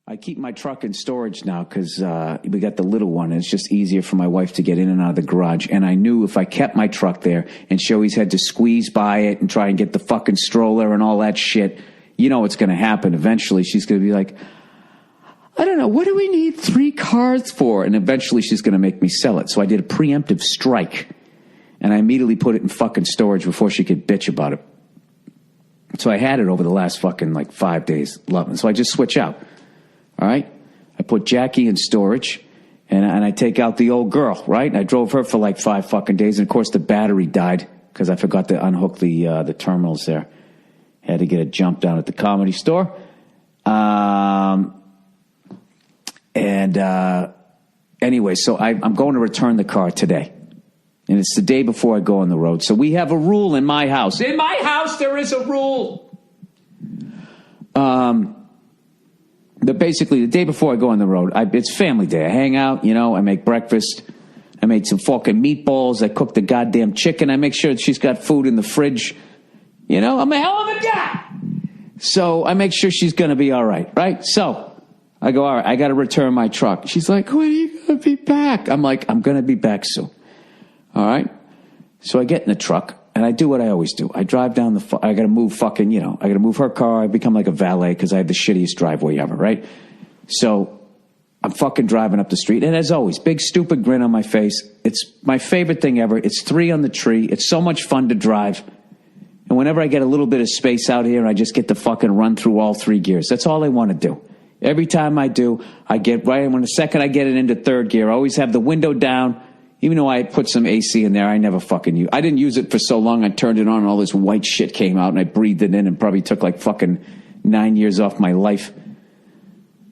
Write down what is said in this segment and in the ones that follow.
I keep my truck in storage now because we got the little one, and it's just easier for my wife to get in and out of the garage. And I knew if I kept my truck there and she always had to squeeze by it and try and get the fucking stroller and all that shit, you know what's going to happen. Eventually, she's going to be like, I don't know, what do we need 3 cars for? And eventually she's going to make me sell it. So I did a preemptive strike, and I immediately put it in fucking storage before she could bitch about it. So I had it over the last fucking 5 days. Loving. So I just switch out. All right? I put Jackie in storage, and I take out the old girl, right? And I drove her for 5 fucking days, and of course the battery died because I forgot to unhook the terminals there. Had to get a jump down at the Comedy Store. Anyway, so I'm going to return the car today. And it's the day before I go on the road. So we have a rule in my house. In my house, there is a rule. Basically, the day before I go on the road, it's family day. I hang out, I make breakfast. I made some fucking meatballs. I cooked the goddamn chicken. I make sure that she's got food in the fridge. I'm a hell of a guy. So I make sure she's going to be all right, right? So I go, all right, I got to return my truck. She's like, when are you going to be back? I'm like, I'm going to be back soon. All right? So I get in the truck, and I do what I always do. I drive down I got to move I got to move her car. I become like a valet because I have the shittiest driveway ever, right? So I'm fucking driving up the street, and as always, big stupid grin on my face. It's my favorite thing ever. It's 3 on the tree. It's so much fun to drive. And whenever I get a little bit of space out here, I just get to fucking run through all 3 gears. That's all I want to do. Every time I do, I get right when the second I get it into 3rd gear, I always have the window down. Even though I put some AC in there, I never fucking use. I didn't use it for so long. I turned it on, and all this white shit came out, and I breathed it in, and probably took fucking 9 years off my life.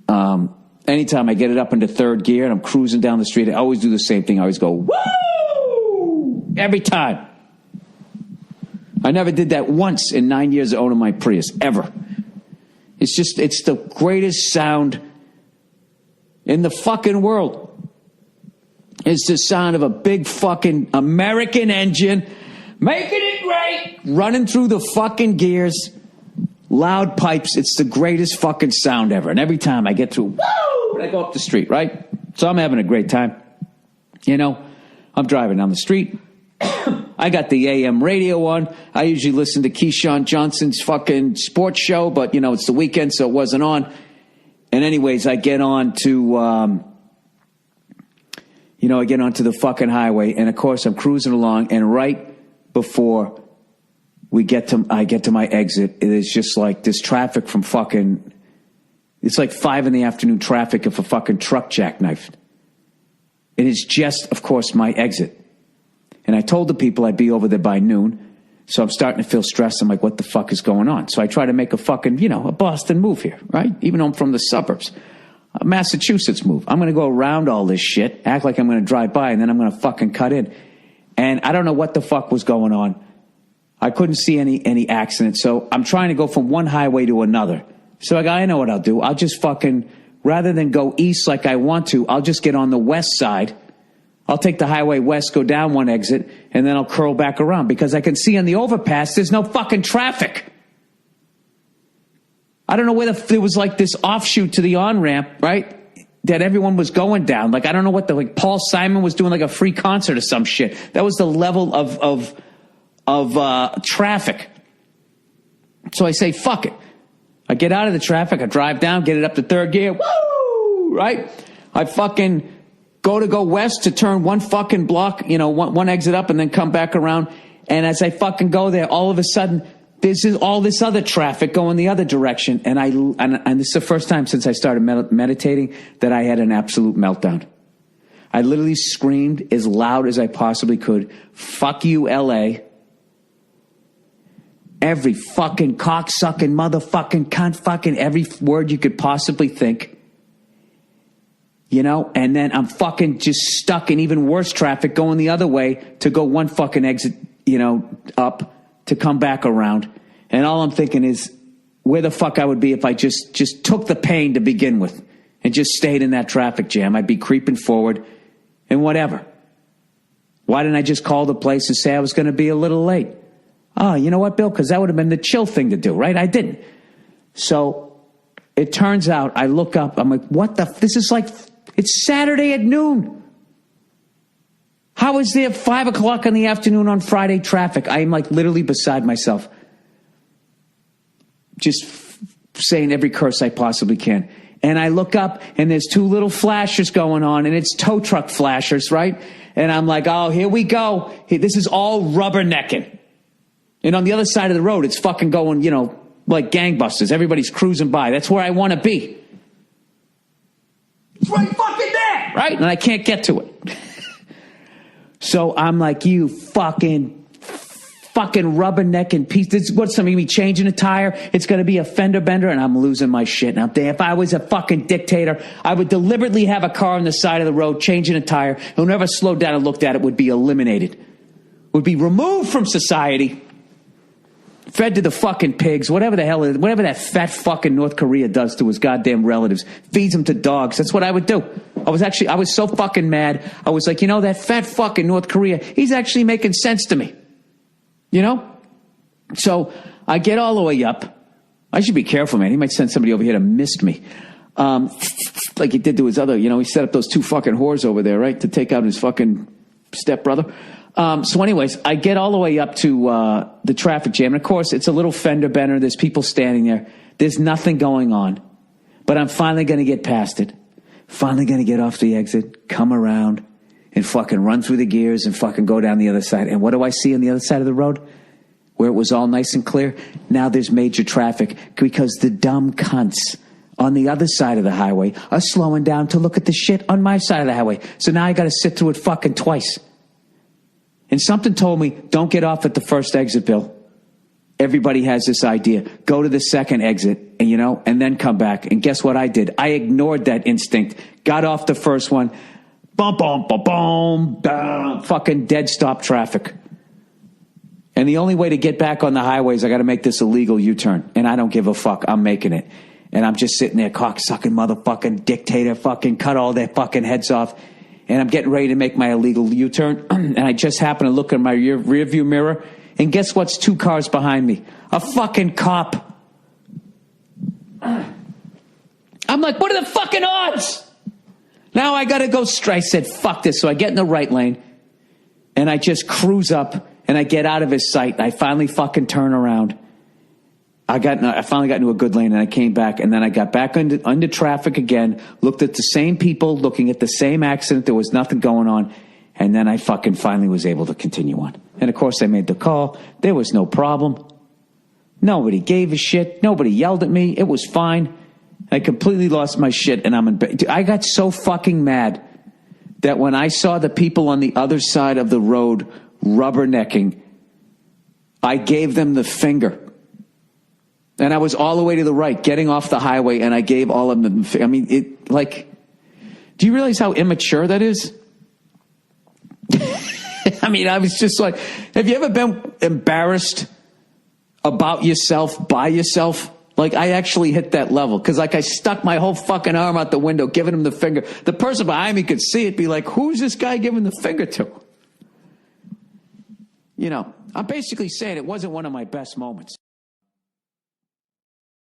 Anytime I get it up into 3rd gear and I'm cruising down the street, I always do the same thing. I always go, woo! Every time. I never did that once in 9 years of owning my Prius, ever. It's the greatest sound in the fucking world. It's the sound of a big fucking American engine, making it great, running through the fucking gears, loud pipes. It's the greatest fucking sound ever. And every time I get through, woo, I go up the street, right? So I'm having a great time. I'm driving down the street. I got the AM radio on. I usually listen to Keyshawn Johnson's fucking sports show, but, it's the weekend, so it wasn't on. And anyways, I get on to, I get onto the fucking highway, and of course I'm cruising along, and right before I get to my exit, it is just like this traffic from fucking, it's like 5 p.m. traffic if a fucking truck jackknifed. It is just, of course, my exit. And I told the people I'd be over there by noon, so I'm starting to feel stressed. I'm like, what the fuck is going on? So I try to make a fucking, a Boston move here, right? Even though I'm from the suburbs. A Massachusetts move. I'm going to go around all this shit, act like I'm going to drive by, and then I'm going to fucking cut in. And I don't know what the fuck was going on. I couldn't see any accidents, so I'm trying to go from one highway to another. So I know what I'll do. I'll just fucking, rather than go east like I want to, I'll just get on the west side. I'll take the highway west, go down one exit, and then I'll curl back around because I can see on the overpass there's no fucking traffic. I don't know whether there was this offshoot to the on-ramp, right, that everyone was going down. I don't know what Paul Simon was doing a free concert or some shit. That was the level of traffic. So I say, fuck it. I get out of the traffic, I drive down, get it up to 3rd gear, woo, right? I fucking go west to turn one fucking block, one exit up and then come back around. And as I fucking go there, all of a sudden, this is all this other traffic going the other direction. And this is the first time since I started meditating that I had an absolute meltdown. I literally screamed as loud as I possibly could, fuck you, LA. Every fucking cocksucking motherfucking cunt fucking every word you could possibly think. And then I'm fucking just stuck in even worse traffic going the other way to go one fucking exit, up to come back around. And all I'm thinking is where the fuck I would be if I just took the pain to begin with and just stayed in that traffic jam. I'd be creeping forward and whatever. Why didn't I just call the place and say I was going to be a little late? Oh, you know what, Bill? Because that would have been the chill thing to do, right? I didn't. So it turns out, I look up, I'm like, what the, this is like, it's Saturday at noon. How is there 5 o'clock in the afternoon on Friday traffic? I am like literally beside myself. Just saying every curse I possibly can. And I look up and there's 2 little flashers going on, and it's tow truck flashers, right? And I'm like, oh, here we go. This is all rubbernecking. And on the other side of the road, it's fucking going, you know, like gangbusters. Everybody's cruising by. That's where I want to be. It's right fucking there, right? And I can't get to it. So I'm like, you fucking rubbernecking piece. This is what's something me changing a tire. It's going to be a fender bender, and I'm losing my shit. Now, if I was a fucking dictator, I would deliberately have a car on the side of the road changing a tire. Whoever slowed down and looked at it would be eliminated, would be removed from society, fed to the fucking pigs, whatever the hell, whatever that fat fucking North Korea does to his goddamn relatives, feeds them to dogs. That's what I would do. I was so fucking mad. I was like, you know, that fat fucking North Korea, he's actually making sense to me. You know? So I get all the way up. I should be careful, man. He might send somebody over here to mist me. Like he did to his other, you know, he set up those 2 fucking whores over there, right? To take out his fucking stepbrother. So anyways, I get all the way up to the traffic jam. And of course, it's a little fender bender. There's people standing there. There's nothing going on. But I'm finally going to get past it. Finally going to get off the exit, come around, and fucking run through the gears and fucking go down the other side. And what do I see on the other side of the road? Where it was all nice and clear? Now there's major traffic because the dumb cunts on the other side of the highway are slowing down to look at the shit on my side of the highway. So now I got to sit through it fucking twice. And something told me, don't get off at the first exit, Bill. Everybody has this idea. Go to the second exit, and you know, and then come back. And guess what I did? I ignored that instinct. Got off the first one. Boom, boom, boom, boom, boom. Fucking dead stop traffic. And the only way to get back on the highway is I got to make this illegal U-turn. And I don't give a fuck. I'm making it. And I'm just sitting there, cocksucking motherfucking dictator, fucking cut all their fucking heads off. And I'm getting ready to make my illegal U-turn. And I just happen to look in my rear view mirror. And guess what's 2 cars behind me? A fucking cop. I'm like, what are the fucking odds? Now I got to go straight. I said, fuck this. So I get in the right lane. And I just cruise up. And I get out of his sight. I finally fucking turn around. I finally got into a good lane, and I came back, and then I got back under traffic again, looked at the same people, looking at the same accident. There was nothing going on. And then I fucking finally was able to continue on. And of course I made the call. There was no problem. Nobody gave a shit. Nobody yelled at me. It was fine. I completely lost my shit, and I got so fucking mad that when I saw the people on the other side of the road rubbernecking, I gave them the finger. And I was all the way to the right, getting off the highway, and I gave all of them the finger. I mean, do you realize how immature that is? I mean, I was just like, have you ever been embarrassed about yourself, by yourself? Like, I actually hit that level, because like I stuck my whole fucking arm out the window, giving him the finger. The person behind me could see it, be like, who's this guy giving the finger to? You know, I'm basically saying it wasn't one of my best moments.